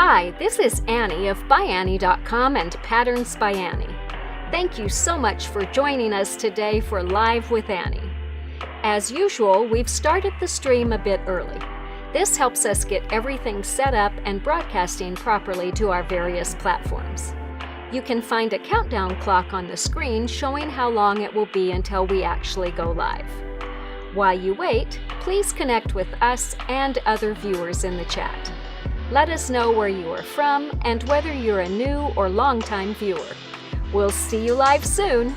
Hi, this is Annie of ByAnnie.com and Patterns by Annie. Thank you so much for joining us today for Live with Annie. As usual, we've started the stream a bit early. This helps us get everything set up and broadcasting properly to our various platforms. You can find a countdown clock on the screen showing how long it will be until we actually go live. While you wait, please connect with us and other viewers in the chat. Let us know where you are from and whether you're a new or longtime viewer. We'll see you live soon!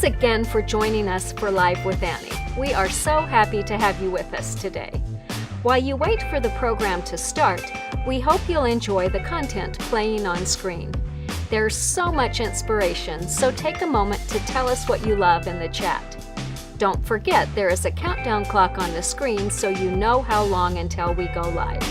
Thanks again for joining us for Live with Annie. We are so happy to have you with us today. While you wait for the program to start, we hope you'll enjoy the content playing on screen. There's so much inspiration, so take a moment to tell us what you love in the chat. Don't forget there is a countdown clock on the screen so you know how long until we go live.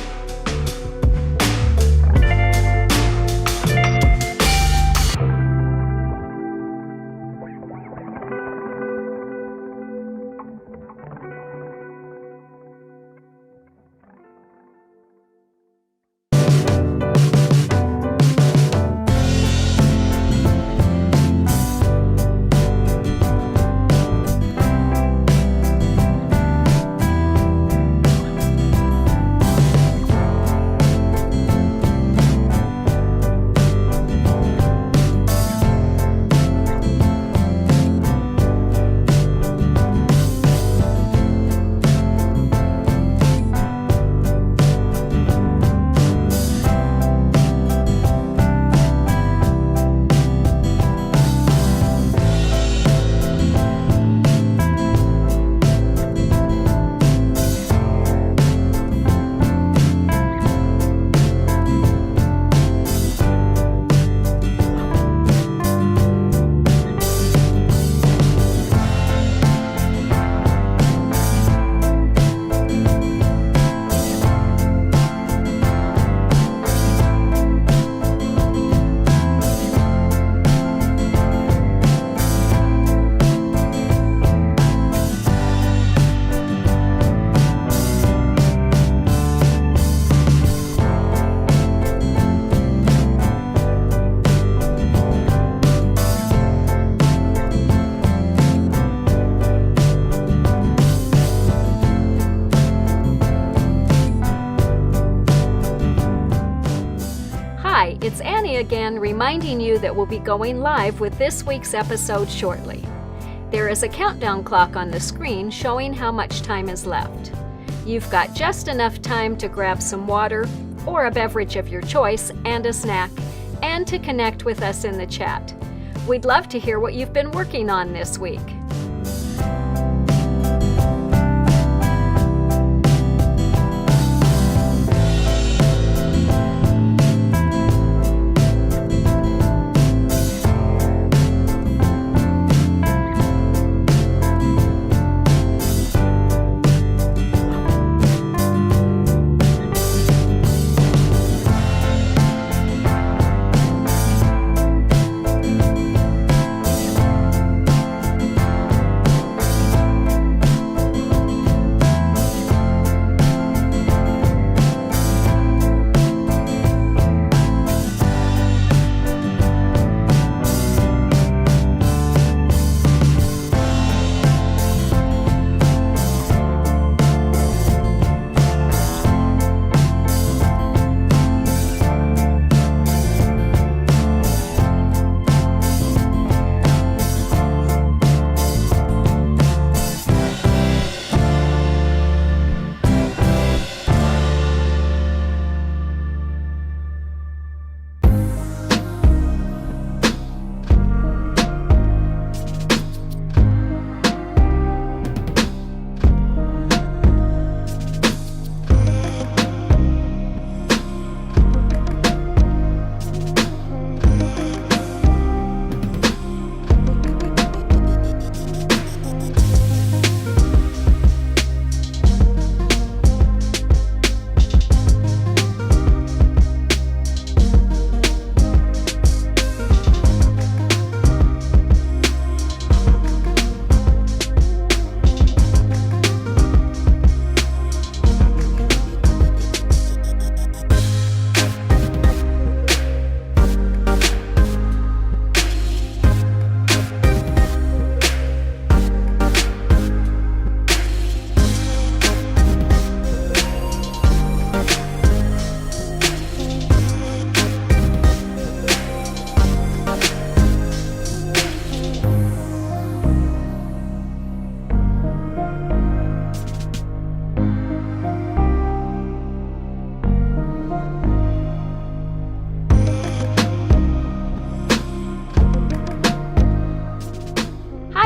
It's Annie again, reminding you that we'll be going live with this week's episode shortly. There is a countdown clock on the screen showing how much time is left. You've got just enough time to grab some water or a beverage of your choice and a snack, and to connect with us in the chat. We'd love to hear what you've been working on this week.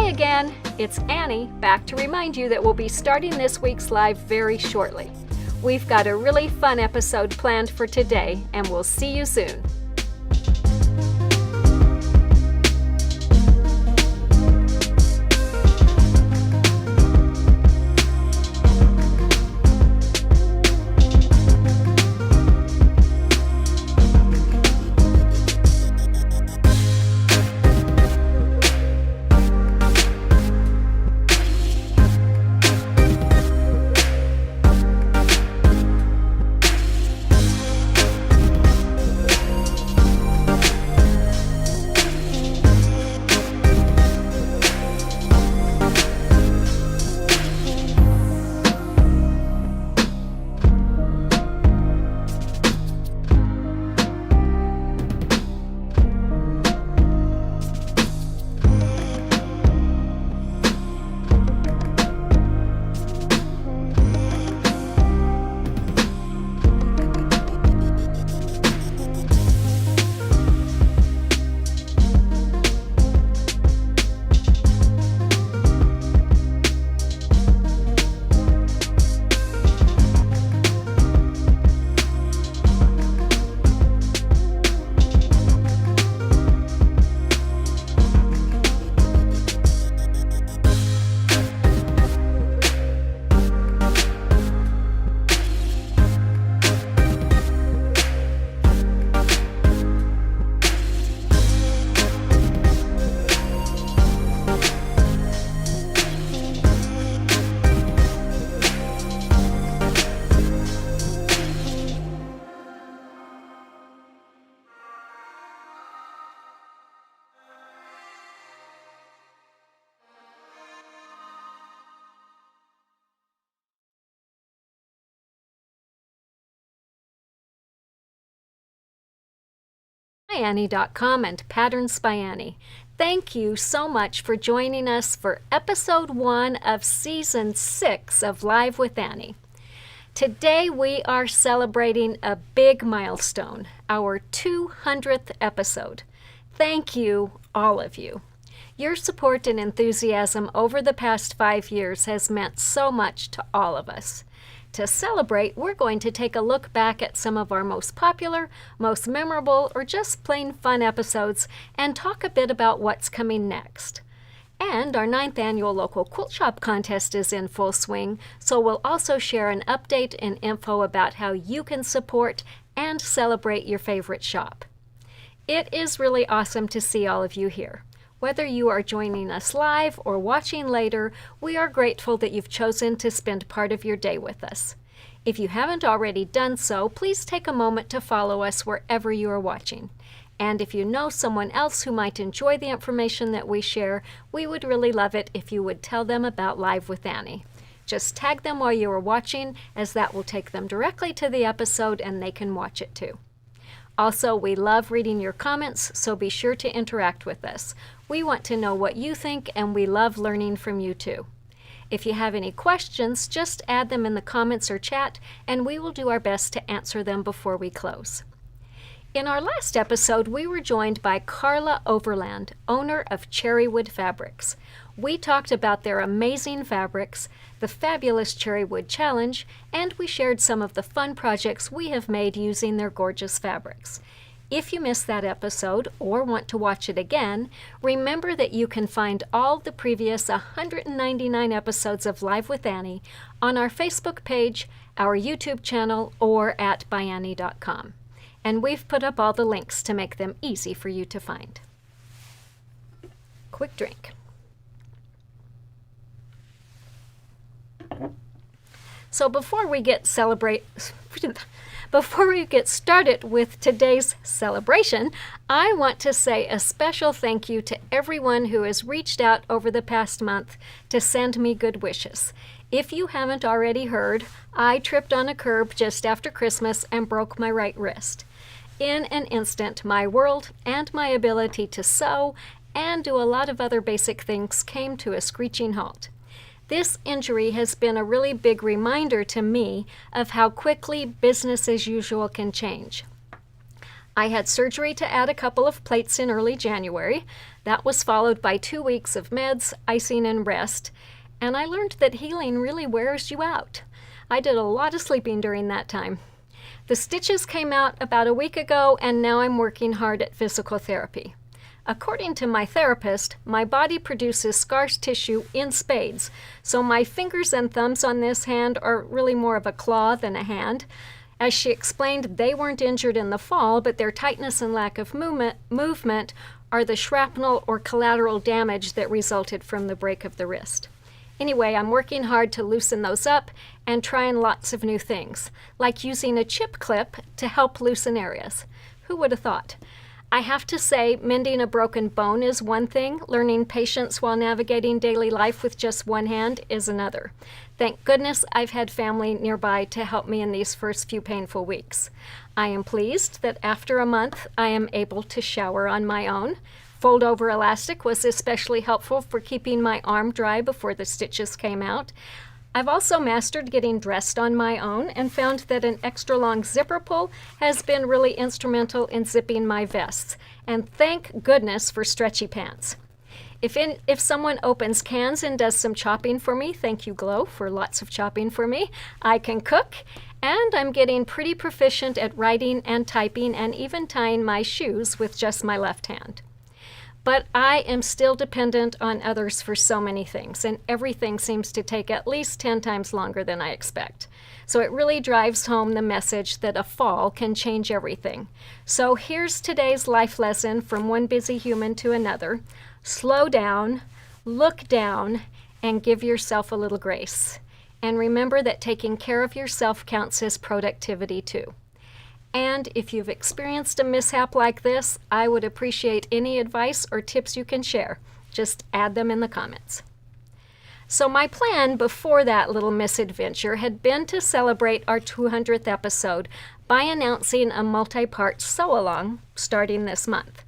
Again, it's Annie, back to remind you that we'll be starting this week's live very shortly. We've got a really fun episode planned for today, and we'll see you soon. ByAnnie.com and Patterns by Annie. Thank you so much for joining us for episode 1 of season 6 of Live with Annie. Today we are celebrating a big milestone, our 200th episode. Thank you, all of you. Your support and enthusiasm over the past 5 years has meant so much to all of us. To celebrate, we're going to take a look back at some of our most popular, most memorable, or just plain fun episodes and talk a bit about what's coming next. And our 9th annual local quilt shop contest is in full swing, so we'll also share an update and info about how you can support and celebrate your favorite shop. It is really awesome to see all of you here. Whether you are joining us live or watching later, we are grateful that you've chosen to spend part of your day with us. If you haven't already done so, please take a moment to follow us wherever you are watching. And if you know someone else who might enjoy the information that we share, we would really love it if you would tell them about Live with Annie. Just tag them while you are watching, as that will take them directly to the episode and they can watch it too. Also, we love reading your comments, so be sure to interact with us. We want to know what you think, and we love learning from you too. If you have any questions, just add them in the comments or chat, and we will do our best to answer them before we close. In our last episode, we were joined by Carla Overland, owner of Cherrywood Fabrics. We talked about their amazing fabrics, the fabulous Cherrywood Challenge, and we shared some of the fun projects we have made using their gorgeous fabrics. If you missed that episode or want to watch it again, remember that you can find all the previous 199 episodes of Live with Annie on our Facebook page, our YouTube channel, or at ByAnnie.com. And we've put up all the links to make them easy for you to find. Quick drink. So before we get started with today's celebration, I want to say a special thank you to everyone who has reached out over the past month to send me good wishes. If you haven't already heard, I tripped on a curb just after Christmas and broke my right wrist. In an instant, my world and my ability to sew and do a lot of other basic things came to a screeching halt. This injury has been a really big reminder to me of how quickly business as usual can change. I had surgery to add a couple of plates in early January. That was followed by 2 weeks of meds, icing, and rest, and I learned that healing really wears you out. I did a lot of sleeping during that time. The stitches came out about a week ago, and now I'm working hard at physical therapy. According to my therapist, my body produces scar tissue in spades, so my fingers and thumbs on this hand are really more of a claw than a hand. As she explained, they weren't injured in the fall, but their tightness and lack of movement are the shrapnel or collateral damage that resulted from the break of the wrist. Anyway, I'm working hard to loosen those up and trying lots of new things, like using a chip clip to help loosen areas. Who would have thought? I have to say, mending a broken bone is one thing. Learning patience while navigating daily life with just one hand is another. Thank goodness I've had family nearby to help me in these first few painful weeks. I am pleased that after a month, I am able to shower on my own. Fold-over elastic was especially helpful for keeping my arm dry before the stitches came out. I've also mastered getting dressed on my own and found that an extra long zipper pull has been really instrumental in zipping my vests. And thank goodness for stretchy pants. If someone opens cans and does some chopping for me, thank you, Glow, for lots of chopping for me. I can cook, and I'm getting pretty proficient at writing and typing and even tying my shoes with just my left hand. But I am still dependent on others for so many things, and everything seems to take at least 10 times longer than I expect. So it really drives home the message that a fall can change everything. So here's today's life lesson from one busy human to another. Slow down, look down, and give yourself a little grace. And remember that taking care of yourself counts as productivity too. And if you've experienced a mishap like this, I would appreciate any advice or tips you can share. Just add them in the comments. So my plan before that little misadventure had been to celebrate our 200th episode by announcing a multi-part sew-along starting this month.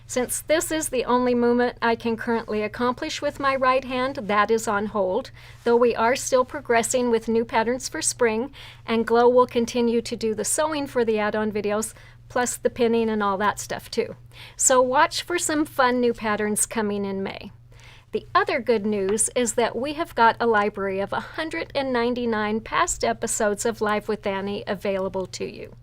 Since this is the only movement I can currently accomplish with my right hand, that is on hold, though we are still progressing with new patterns for spring, and Glow will continue to do the sewing for the add-on videos, plus the pinning and all that stuff too. So watch for some fun new patterns coming in May. The other good news is that we have got a library of 199 past episodes of Live with Annie available to you.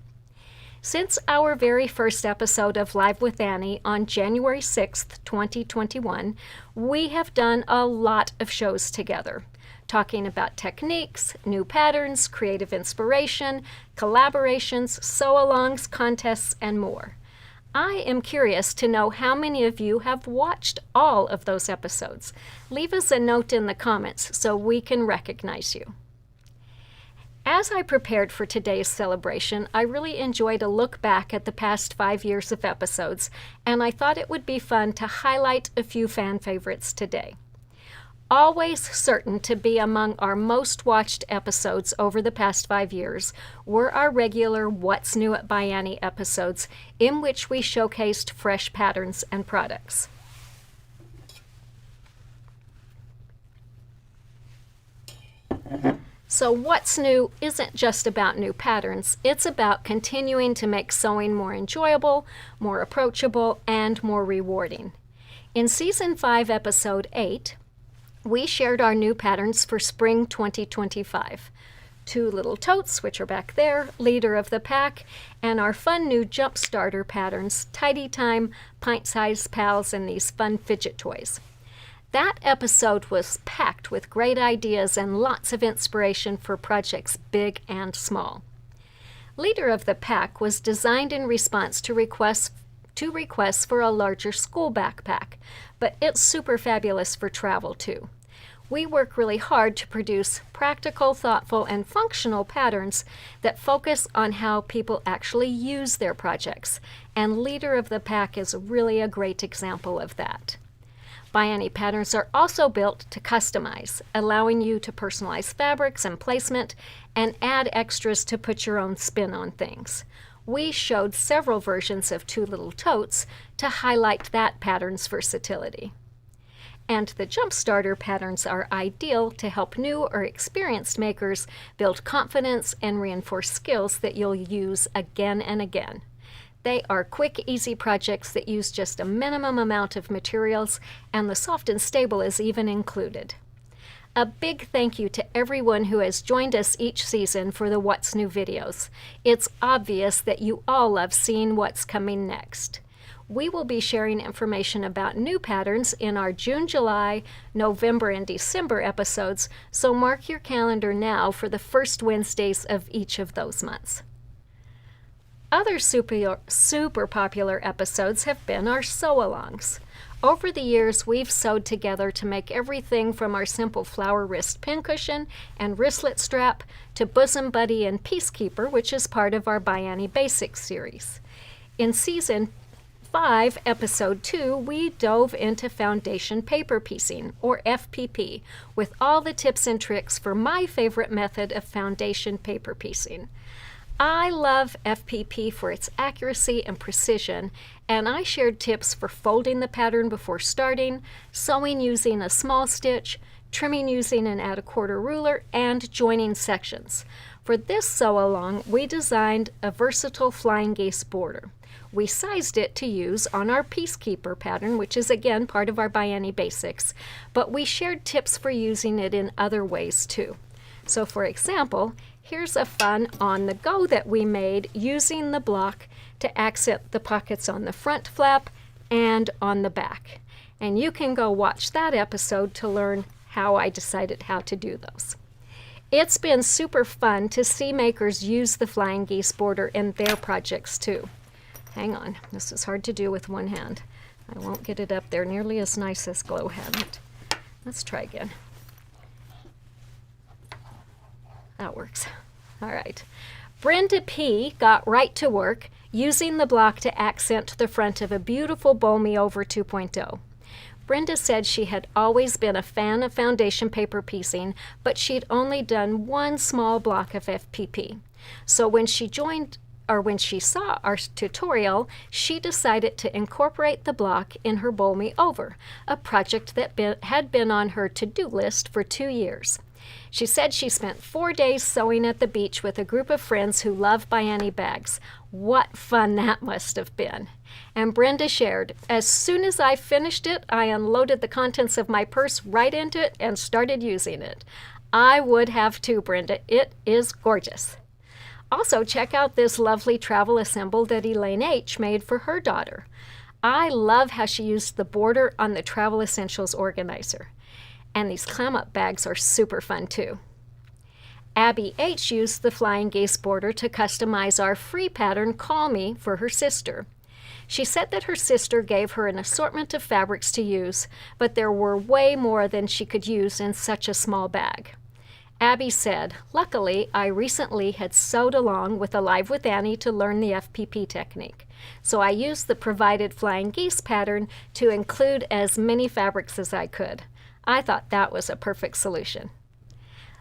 Since our very first episode of Live with Annie on January 6th, 2021, we have done a lot of shows together, talking about techniques, new patterns, creative inspiration, collaborations, sew-alongs, contests, and more. I am curious to know how many of you have watched all of those episodes. Leave us a note in the comments so we can recognize you. As I prepared for today's celebration, I really enjoyed a look back at the past 5 years of episodes, and I thought it would be fun to highlight a few fan favorites today. Always certain to be among our most watched episodes over the past 5 years were our regular What's New at ByAnnie episodes, in which we showcased fresh patterns and products. So What's New isn't just about new patterns, it's about continuing to make sewing more enjoyable, more approachable, and more rewarding. In Season 5, Episode 8, we shared our new patterns for Spring 2025. 2 little totes, which are back there, Leader of the Pack, and our fun new jump starter patterns, Tidy Time, Pint Size Pals, and these fun fidget toys. That episode was packed with great ideas and lots of inspiration for projects big and small. Leader of the Pack was designed in response to requests for a larger school backpack, but it's super fabulous for travel too. We work really hard to produce practical, thoughtful, and functional patterns that focus on how people actually use their projects, and Leader of the Pack is really a great example of that. ByAnnie patterns are also built to customize, allowing you to personalize fabrics and placement and add extras to put your own spin on things. We showed several versions of 2 little totes to highlight that pattern's versatility. And the jump starter patterns are ideal to help new or experienced makers build confidence and reinforce skills that you'll use again and again. They are quick, easy projects that use just a minimum amount of materials, and the soft and stable is even included. A big thank you to everyone who has joined us each season for the What's New videos. It's obvious that you all love seeing what's coming next. We will be sharing information about new patterns in our June, July, November, and December episodes, so mark your calendar now for the first Wednesdays of each of those months. Other super popular episodes have been our sew-alongs. Over the years, we've sewed together to make everything from our simple flower wrist pincushion and wristlet strap to Bosom Buddy and Peacekeeper, which is part of our ByAnnie Basics series. In Season 5, Episode 2, we dove into foundation paper piecing, or FPP, with all the tips and tricks for my favorite method of foundation paper piecing. I love FPP for its accuracy and precision, and I shared tips for folding the pattern before starting, sewing using a small stitch, trimming using an add-a-quarter ruler, and joining sections. For this sew-along, we designed a versatile flying geese border. We sized it to use on our Peacekeeper pattern, which is again part of our ByAnnie Basics, but we shared tips for using it in other ways too. So for example, here's a fun on-the-go that we made using the block to accent the pockets on the front flap and on the back. And you can go watch that episode to learn how I decided how to do those. It's been super fun to see makers use the flying geese border in their projects too. Hang on, this is hard to do with one hand. I won't get it up there nearly as nice as Glow had it. Let's try again. That works. All right. Brenda P. got right to work using the block to accent the front of a beautiful Bowl Me Over 2.0. Brenda said she had always been a fan of foundation paper piecing, but she'd only done one small block of FPP. So when she joined when she saw our tutorial, she decided to incorporate the block in her Bowl Me Over, a project that had been on her to-do list for 2 years. She said she spent 4 days sewing at the beach with a group of friends who love ByAnnie bags. What fun that must have been. And Brenda shared, as soon as I finished it, I unloaded the contents of my purse right into it and started using it. I would have too, Brenda. It is gorgeous. Also, check out this lovely travel assemble that Elaine H. made for her daughter. I love how she used the border on the Travel Essentials organizer. And these clam-up bags are super fun too. Abby H. used the Flying Geese border to customize our free pattern, Call Me, for her sister. She said that her sister gave her an assortment of fabrics to use, but there were way more than she could use in such a small bag. Abby said, luckily, I recently had sewed along with Alive with Annie to learn the FPP technique. So I used the provided Flying Geese pattern to include as many fabrics as I could. I thought that was a perfect solution.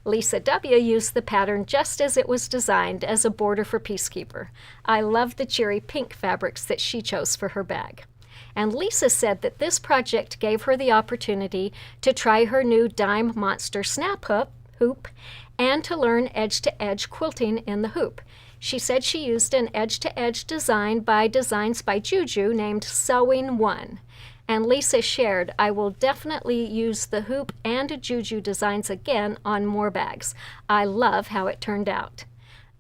Lisa W. used the pattern just as it was designed as a border for Peacekeeper. I love the cherry pink fabrics that she chose for her bag. And Lisa said that this project gave her the opportunity to try her new Dime Monster Snap hoop and to learn edge-to-edge quilting in the hoop. She said she used an edge-to-edge design by Designs by Juju named Sewing One. And Lisa shared, I will definitely use the hoop and Juju designs again on more bags. I love how it turned out.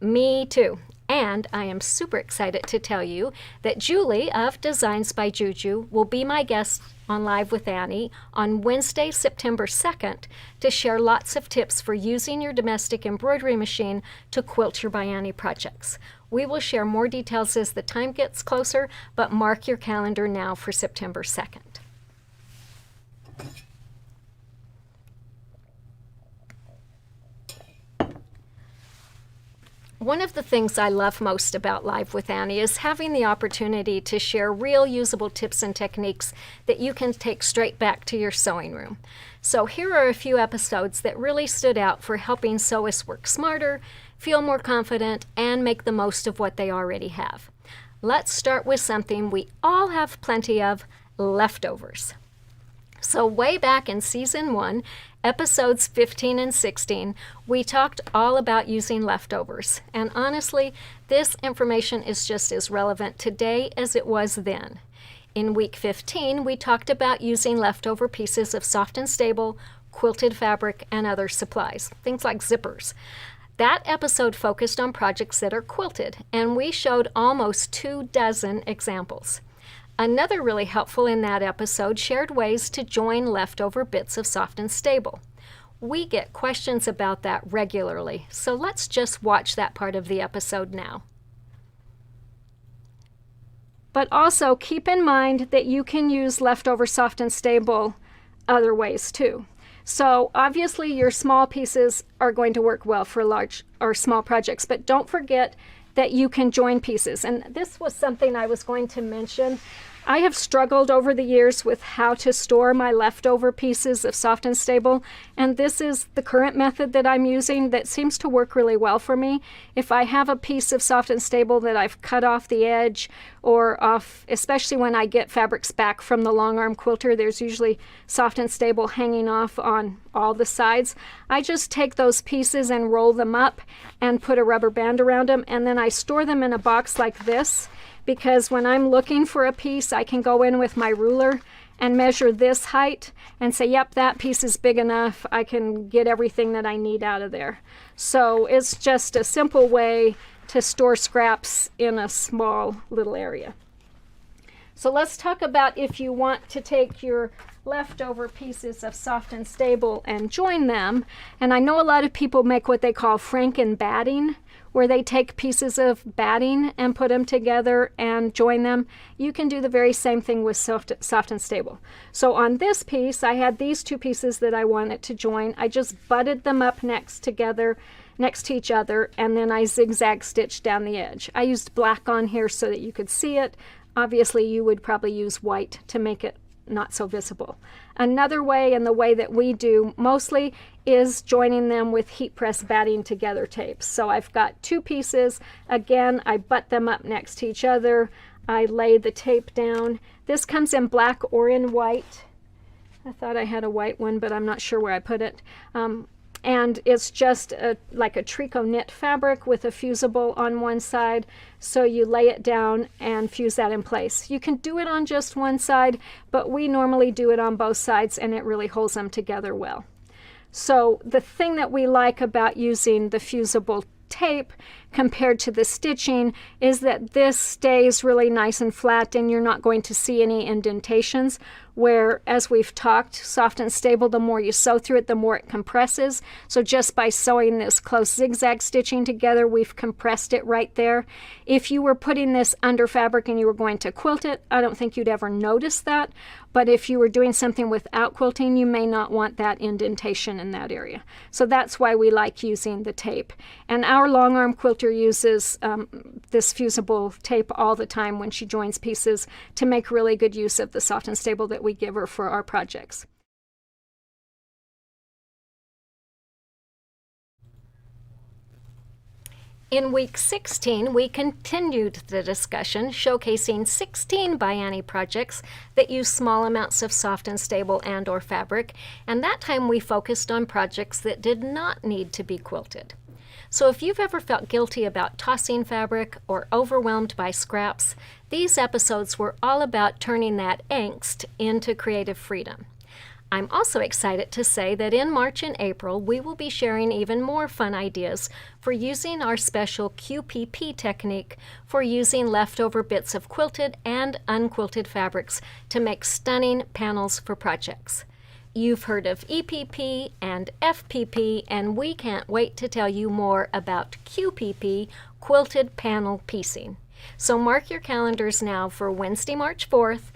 Me too. And I am super excited to tell you that Julie of Designs by Juju will be my guest on Live with Annie on Wednesday, September 2nd to share lots of tips for using your domestic embroidery machine to quilt your ByAnnie projects. We will share more details as the time gets closer, but mark your calendar now for September 2nd. One of the things I love most about Live with Annie is having the opportunity to share real usable tips and techniques that you can take straight back to your sewing room. So here are a few episodes that really stood out for helping sewists work smarter, feel more confident, and make the most of what they already have. Let's start with something we all have plenty of, leftovers. So way back in Season 1, Episodes 15 and 16, we talked all about using leftovers. And honestly, this information is just as relevant today as it was then. In Week 15, we talked about using leftover pieces of soft and stable, quilted fabric, and other supplies, things like zippers. That episode focused on projects that are quilted, and we showed almost 24 examples. Another really helpful in that episode shared ways to join leftover bits of soft and stable. We get questions about that regularly, so let's just watch that part of the episode now. But also keep in mind that you can use leftover soft and stable other ways too. So obviously your small pieces are going to work well for large or small projects, but don't forget that you can join pieces. And this was something I was going to mention. I have struggled over the years with how to store my leftover pieces of soft and stable, and this is the current method that I'm using that seems to work really well for me. If I have a piece of soft and stable that I've cut off the edge or off, especially when I get fabrics back from the long arm quilter, there's usually soft and stable hanging off on all the sides. I just take those pieces and roll them up and put a rubber band around them, and then I store them in a box like this. Because when I'm looking for a piece, I can go in with my ruler and measure this height and say, yep, that piece is big enough. I can get everything that I need out of there. So it's just a simple way to store scraps in a small little area. So let's talk about if you want to take your leftover pieces of soft and stable and join them. And I know a lot of people make what they call Franken batting, where they take pieces of batting and put them together and join them. You can do the very same thing with soft and stable. So on this piece, I had these two pieces that I wanted to join. I just butted them up next to each other, and then I zigzag stitched down the edge. I used black on here so that you could see it. Obviously, you would probably use white to make it not so visible. Another way, and the way that we do mostly, is joining them with heat press batting together tapes. So I've got 2 pieces. Again, I butt them up next to each other. I lay the tape down. This comes in black or in white. I thought I had a white one, but I'm not sure where I put it. And it's just like a tricot knit fabric with a fusible on one side. So you lay it down and fuse that in place. You can do it on just one side, but we normally do it on both sides, and it really holds them together well. So the thing that we like about using the fusible tape compared to the stitching is that this stays really nice and flat, and you're not going to see any indentations, where, as we've talked, soft and stable, the more you sew through it, the more it compresses. So just by sewing this close zigzag stitching together, we've compressed it right there. If you were putting this under fabric and you were going to quilt it, I don't think you'd ever notice that. But if you were doing something without quilting, you may not want that indentation in that area. So that's why we like using the tape. And our long arm quilter uses this fusible tape all the time when she joins pieces to make really good use of the soft and stable that we give her for our projects. In week 16, we continued the discussion, showcasing 16 ByAnnie projects that use small amounts of soft and stable and/or fabric, and that time we focused on projects that did not need to be quilted. So if you've ever felt guilty about tossing fabric or overwhelmed by scraps, these episodes were all about turning that angst into creative freedom. I'm also excited to say that in March and April, we will be sharing even more fun ideas for using our special QPP technique for using leftover bits of quilted and unquilted fabrics to make stunning panels for projects. You've heard of EPP and FPP, and we can't wait to tell you more about QPP, quilted panel piecing. So mark your calendars now for Wednesday, March 4th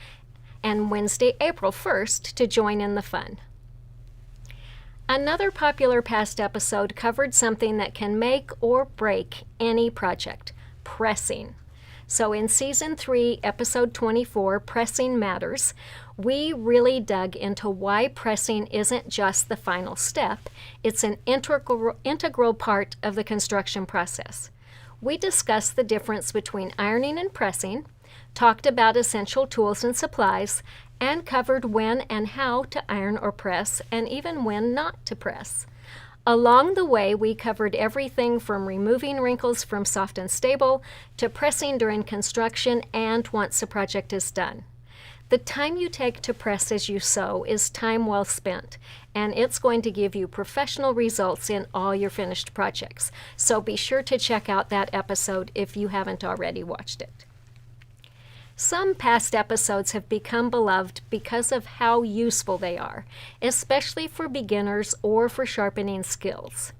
and Wednesday, April 1st to join in the fun. Another popular past episode covered something that can make or break any project: pressing. So in Season 3, Episode 24, Pressing Matters, we really dug into why pressing isn't just the final step, it's an integral part of the construction process. We discussed the difference between ironing and pressing, talked about essential tools and supplies, and covered when and how to iron or press, and even when not to press. Along the way, we covered everything from removing wrinkles from soft and stable to pressing during construction and once the project is done. The time you take to press as you sew is time well spent, and it's going to give you professional results in all your finished projects. So be sure to check out that episode if you haven't already watched it. Some past episodes have become beloved because of how useful they are, especially for beginners or for sharpening skills.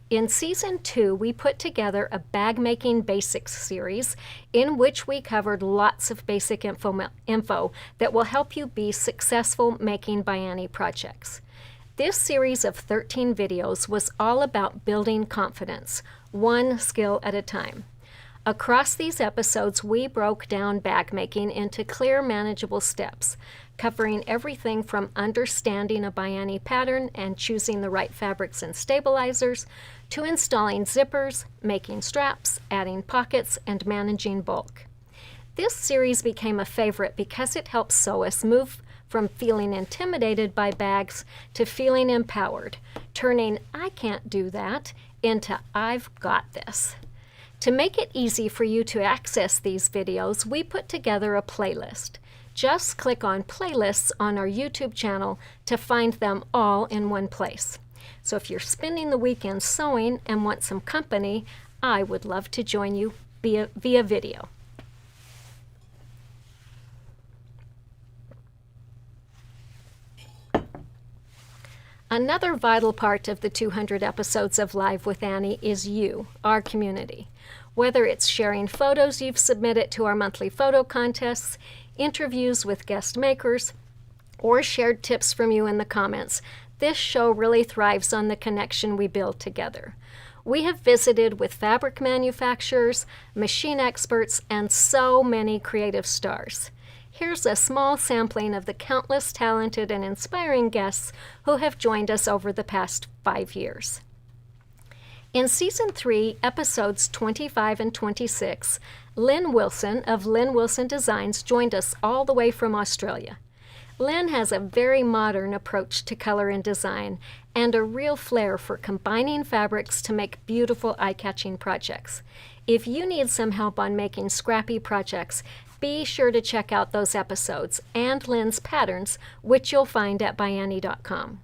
In Season 2, we put together a bag making basics series in which we covered lots of basic info that will help you be successful making ByAnnie projects. This series of 13 videos was all about building confidence, one skill at a time. Across these episodes, we broke down bag making into clear, manageable steps, covering everything from understanding a ByAnnie pattern and choosing the right fabrics and stabilizers, to installing zippers, making straps, adding pockets, and managing bulk. This series became a favorite because it helps sewists move from feeling intimidated by bags to feeling empowered, turning "I can't do that" into "I've got this." To make it easy for you to access these videos, we put together a playlist. Just click on Playlists on our YouTube channel to find them all in one place. So if you're spending the weekend sewing and want some company, I would love to join you via video. Another vital part of the 200 episodes of Live with Annie is you, our community. Whether it's sharing photos you've submitted to our monthly photo contests, interviews with guest makers, or shared tips from you in the comments, this show really thrives on the connection we build together. We have visited with fabric manufacturers, machine experts, and so many creative stars. Here's a small sampling of the countless talented and inspiring guests who have joined us over the past 5 years. In Season 3, Episodes 25 and 26, Lynn Wilson of Lynn Wilson Designs joined us all the way from Australia. Lynn has a very modern approach to color and design and a real flair for combining fabrics to make beautiful, eye-catching projects. If you need some help on making scrappy projects, be sure to check out those episodes and Lynn's patterns, which you'll find at ByAnnie.com.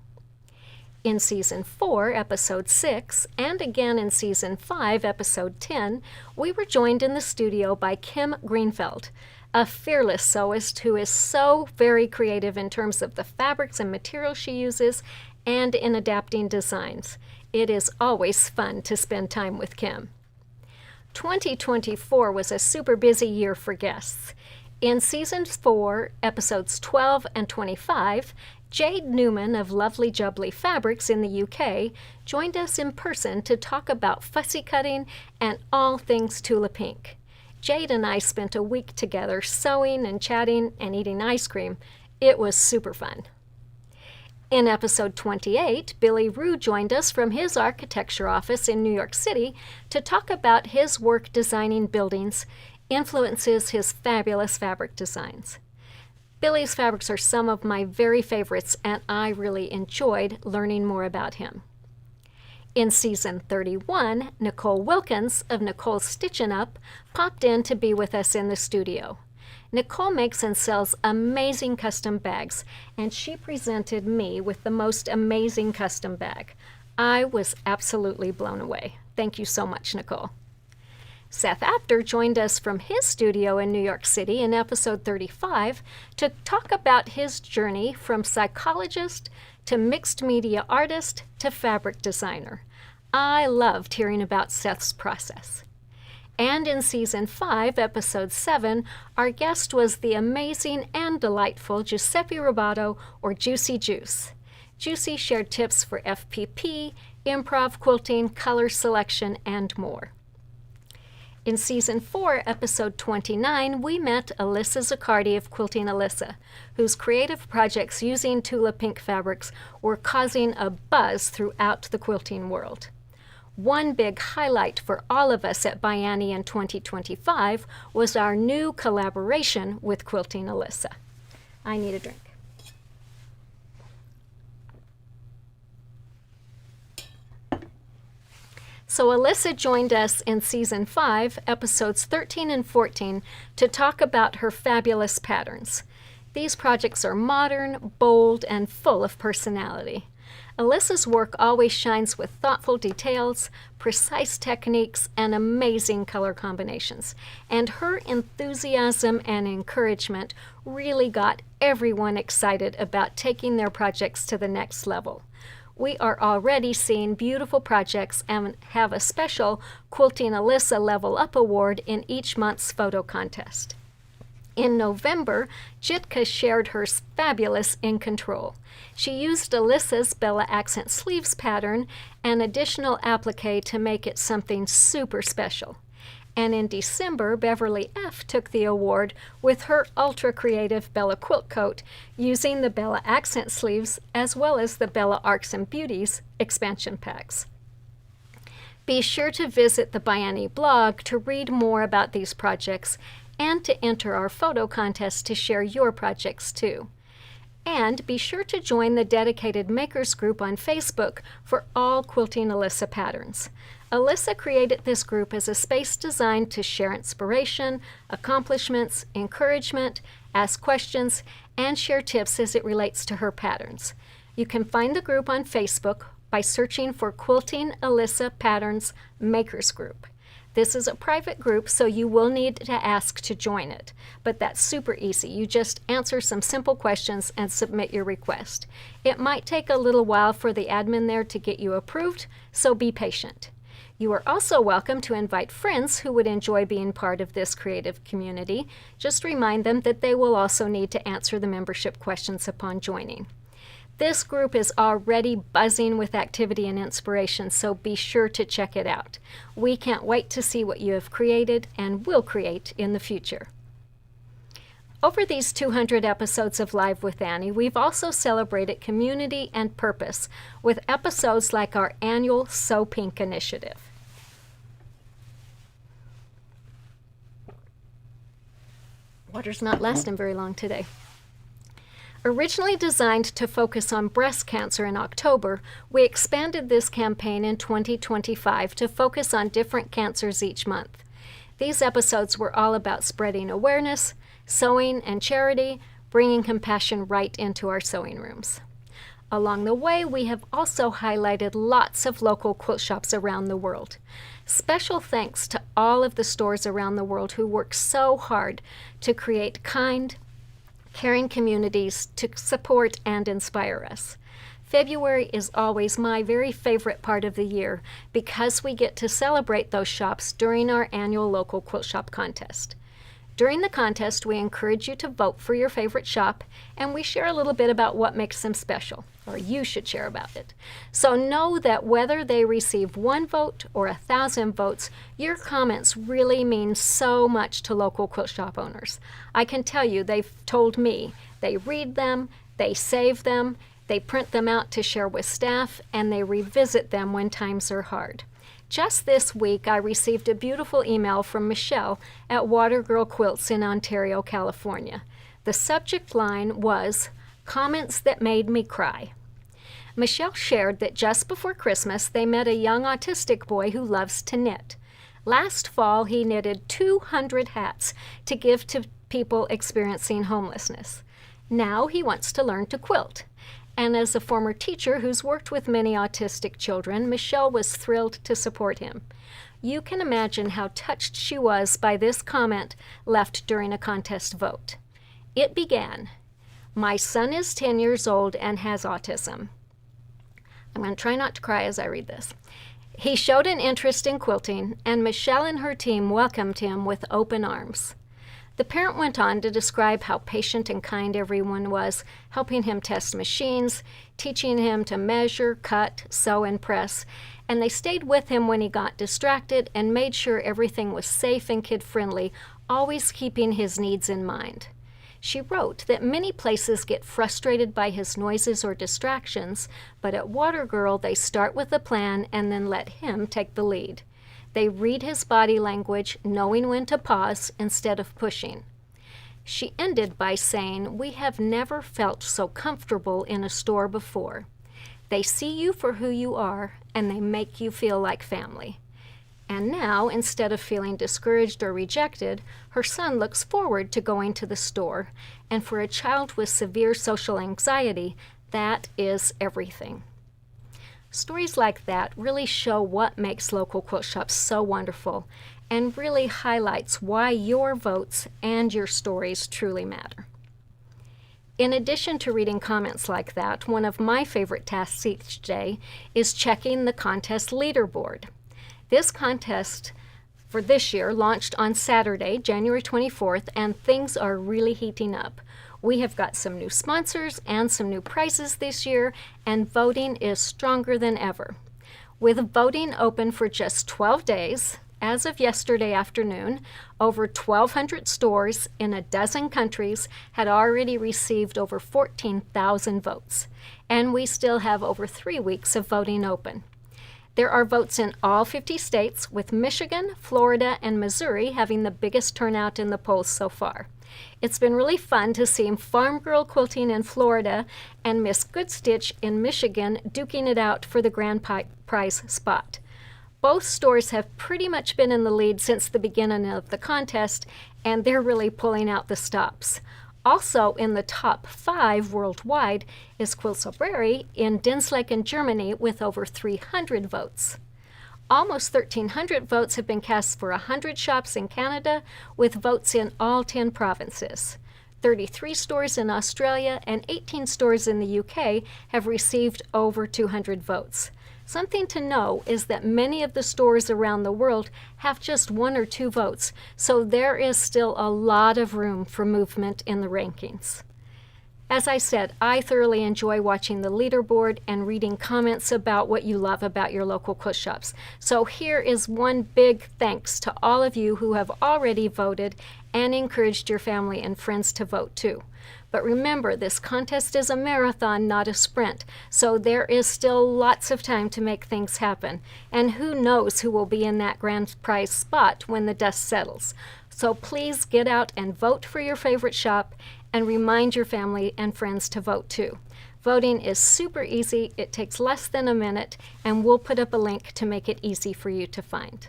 In Season 4, Episode 6, and again in Season 5, Episode 10, we were joined in the studio by Kim Greenfeld, a fearless sewist who is so very creative in terms of the fabrics and materials she uses and in adapting designs. It is always fun to spend time with Kim. 2024 was a super busy year for guests. In Season 4, Episodes 12 and 25, Jade Newman of Lovely Jubbly Fabrics in the UK joined us in person to talk about fussy cutting and all things Tula Pink. Jade and I spent a week together sewing and chatting and eating ice cream. It was super fun. In Episode 28, Billy Rue joined us from his architecture office in New York City to talk about his work designing buildings influences his fabulous fabric designs. Billy's fabrics are some of my very favorites, and I really enjoyed learning more about him. In Season 31, Nicole Wilkins of Nicole's Stitchin' Up popped in to be with us in the studio. Nicole makes and sells amazing custom bags, and she presented me with the most amazing custom bag. I was absolutely blown away. Thank you so much, Nicole. Seth Apter joined us from his studio in New York City in Episode 35 to talk about his journey from psychologist to mixed media artist to fabric designer. I loved hearing about Seth's process. And in Season 5, Episode 7, our guest was the amazing and delightful Giuseppe Robato, or Juicy Juice. Juicy shared tips for FPP, improv quilting, color selection, and more. In Season 4, Episode 29, we met Alyssa Zaccardi of Quilting Alyssa, whose creative projects using Tula Pink fabrics were causing a buzz throughout the quilting world. One big highlight for all of us at ByAnnie in 2025 was our new collaboration with Quilting Alyssa. I need a drink. So Alyssa joined us in Season 5, Episodes 13 and 14, to talk about her fabulous patterns. These projects are modern, bold, and full of personality. Alyssa's work always shines with thoughtful details, precise techniques, and amazing color combinations. And her enthusiasm and encouragement really got everyone excited about taking their projects to the next level. We are already seeing beautiful projects and have a special Quilting Alyssa Level Up Award in each month's photo contest. In November, Jitka shared her fabulous In Control. She used Alyssa's Bella Accent Sleeves pattern and additional applique to make it something super special. And in December, Beverly F. took the award with her ultra-creative Bella Quilt Coat using the Bella Accent Sleeves as well as the Bella Arcs and Beauties expansion packs. Be sure to visit the ByAnnie blog to read more about these projects and to enter our photo contest to share your projects too. And be sure to join the dedicated makers group on Facebook for all Quilting Alyssa patterns. Alyssa created this group as a space designed to share inspiration, accomplishments, encouragement, ask questions, and share tips as it relates to her patterns. You can find the group on Facebook by searching for Quilting Alyssa Patterns Makers Group. This is a private group, so you will need to ask to join it, but that's super easy. You just answer some simple questions and submit your request. It might take a little while for the admin there to get you approved, so be patient. You are also welcome to invite friends who would enjoy being part of this creative community. Just remind them that they will also need to answer the membership questions upon joining. This group is already buzzing with activity and inspiration, so be sure to check it out. We can't wait to see what you have created and will create in the future. Over these 200 episodes of Live with Annie, we've also celebrated community and purpose with episodes like our annual So Pink initiative. Water's not lasting very long today. Originally designed to focus on breast cancer in October, we expanded this campaign in 2025 to focus on different cancers each month. These episodes were all about spreading awareness, sewing and charity, bringing compassion right into our sewing rooms. Along the way, we have also highlighted lots of local quilt shops around the world. Special thanks to all of the stores around the world who work so hard to create kind, caring communities to support and inspire us. February is always my very favorite part of the year because we get to celebrate those shops during our annual local quilt shop contest. During the contest, we encourage you to vote for your favorite shop, and we share a little bit about what makes them special, or you should share about it. So know that whether they receive 1 vote or 1,000 votes, your comments really mean so much to local quilt shop owners. I can tell you, they've told me they read them, they save them, they print them out to share with staff, and they revisit them when times are hard. Just this week, I received a beautiful email from Michelle at Water Girl Quilts in Ontario, California. The subject line was, "Comments that made me cry." Michelle shared that just before Christmas, they met a young autistic boy who loves to knit. Last fall, he knitted 200 hats to give to people experiencing homelessness. Now he wants to learn to quilt. And as a former teacher who's worked with many autistic children, Michelle was thrilled to support him. You can imagine how touched she was by this comment left during a contest vote. It began, "My son is 10 years old and has autism." I'm going to try not to cry as I read this. "He showed an interest in quilting, and Michelle and her team welcomed him with open arms." The parent went on to describe how patient and kind everyone was, helping him test machines, teaching him to measure, cut, sew, and press, and they stayed with him when he got distracted and made sure everything was safe and kid-friendly, always keeping his needs in mind. She wrote that many places get frustrated by his noises or distractions, but at Water Girl they start with a plan and then let him take the lead. They read his body language, knowing when to pause instead of pushing. She ended by saying, "We have never felt so comfortable in a store before. They see you for who you are, and they make you feel like family." And now, instead of feeling discouraged or rejected, her son looks forward to going to the store, and for a child with severe social anxiety, that is everything. Stories like that really show what makes local quilt shops so wonderful and really highlights why your votes and your stories truly matter. In addition to reading comments like that, one of my favorite tasks each day is checking the contest leaderboard. This contest for this year launched on Saturday, January 24th, and things are really heating up. We have got some new sponsors and some new prizes this year, and voting is stronger than ever. With voting open for just 12 days, as of yesterday afternoon, over 1,200 stores in a dozen countries had already received over 14,000 votes, and we still have over 3 weeks of voting open. There are votes in all 50 states, with Michigan, Florida, and Missouri having the biggest turnout in the polls so far. It's been really fun to see Farm Girl Quilting in Florida and Miss Good Stitch in Michigan duking it out for the grand prize spot. Both stores have pretty much been in the lead since the beginning of the contest, and they're really pulling out the stops. Also in the top 5 worldwide is Quiltslibrary in Dinsleken, Germany, with over 300 votes. Almost 1,300 votes have been cast for 100 shops in Canada, with votes in all 10 provinces. 33 stores in Australia and 18 stores in the UK have received over 200 votes. Something to know is that many of the stores around the world have just 1 or 2 votes, so there is still a lot of room for movement in the rankings. As I said, I thoroughly enjoy watching the leaderboard and reading comments about what you love about your local quilt shops. So here is one big thanks to all of you who have already voted and encouraged your family and friends to vote too. But remember, this contest is a marathon, not a sprint, so there is still lots of time to make things happen. And who knows who will be in that grand prize spot when the dust settles. So please get out and vote for your favorite shop and remind your family and friends to vote too. Voting is super easy, it takes less than a minute, and we'll put up a link to make it easy for you to find.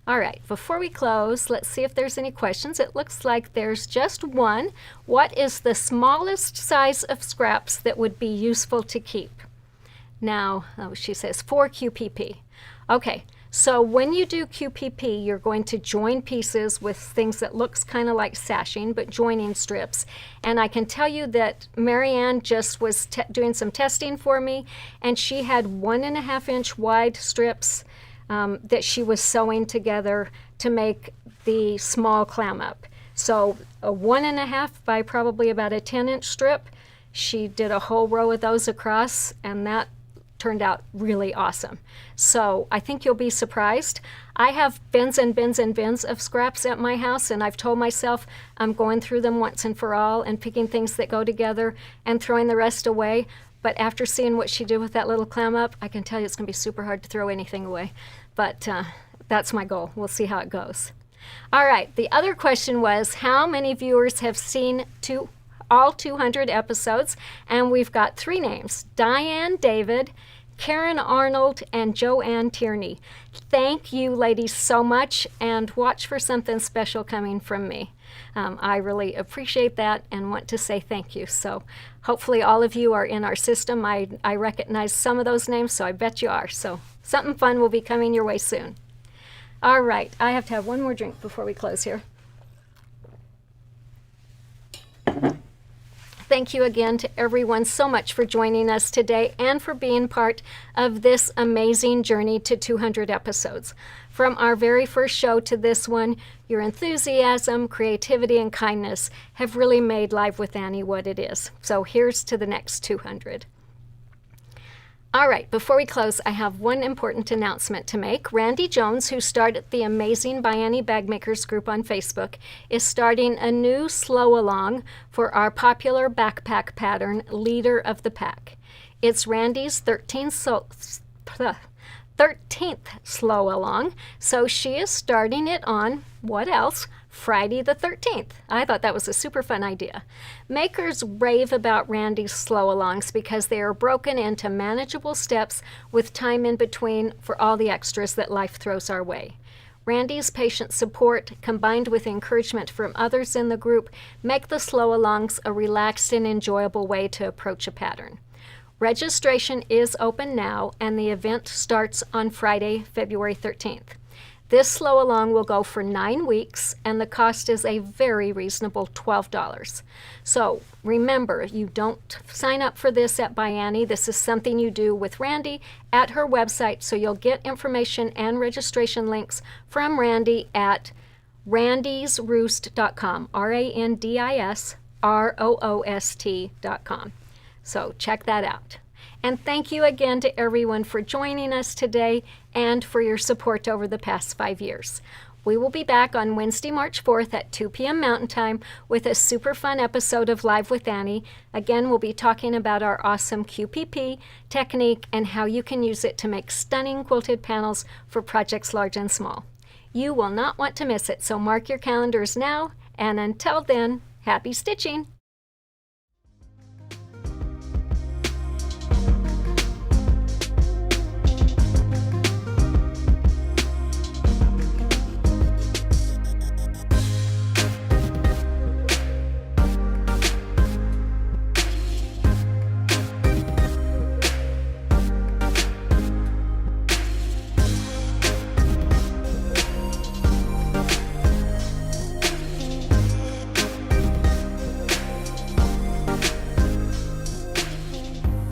All right, before we close, let's see if there's any questions. It looks like there's just one. What is the smallest size of scraps that would be useful to keep? Now, she says 4 QPP. Okay, so when you do QPP, you're going to join pieces with things that looks kind of like sashing, but joining strips. And I can tell you that Marianne just was doing some testing for me, and she had 1.5-inch wide strips that she was sewing together to make the small clam up. So a 1.5 by probably about a 10-inch strip. She did a whole row of those across, and that turned out really awesome. So I think you'll be surprised. I have bins and bins and bins of scraps at my house, and I've told myself I'm going through them once and for all and picking things that go together and throwing the rest away. But after seeing what she did with that little clam up, I can tell you it's going to be super hard to throw anything away. But that's my goal. We'll see how it goes. All right, the other question was, how many viewers have seen all 200 episodes? And we've got 3 names: Diane David, Karen Arnold, and Joanne Tierney. Thank you, ladies, so much, and watch for something special coming from me. I really appreciate that and want to say thank you. So hopefully all of you are in our system. I recognize some of those names, so I bet you are. So something fun will be coming your way soon. All right, I have to have one more drink before we close here. Thank you again to everyone so much for joining us today and for being part of this amazing journey to 200 episodes. From our very first show to this one, your enthusiasm, creativity, and kindness have really made Live with Annie what it is. So here's to the next 200. All right, before we close, I have one important announcement to make. Randy Jones, who started the amazing ByAnnie Bag Makers group on Facebook, is starting a new slow along for our popular backpack pattern, Leader of the Pack. It's Randy's 13th slow along, so she is starting it on, what else? Friday the 13th. I thought that was a super fun idea. Makers rave about Randy's slow alongs because they are broken into manageable steps with time in between for all the extras that life throws our way. Randy's patient support, combined with encouragement from others in the group, make the slow alongs a relaxed and enjoyable way to approach a pattern. Registration is open now, and the event starts on Friday, February 13th. This slow along will go for 9 weeks, and the cost is a very reasonable $12. So remember, you don't sign up for this at ByAnnie. This is something you do with Randy at her website, so you'll get information and registration links from Randy at randysroost.com, RANDISROOST.com. So check that out. And thank you again to everyone for joining us today and for your support over the past 5 years. We will be back on Wednesday, March 4th at 2 p.m. Mountain Time with a super fun episode of Live with Annie. Again, we'll be talking about our awesome QPP technique and how you can use it to make stunning quilted panels for projects large and small. You will not want to miss it, so mark your calendars now, and until then, happy stitching!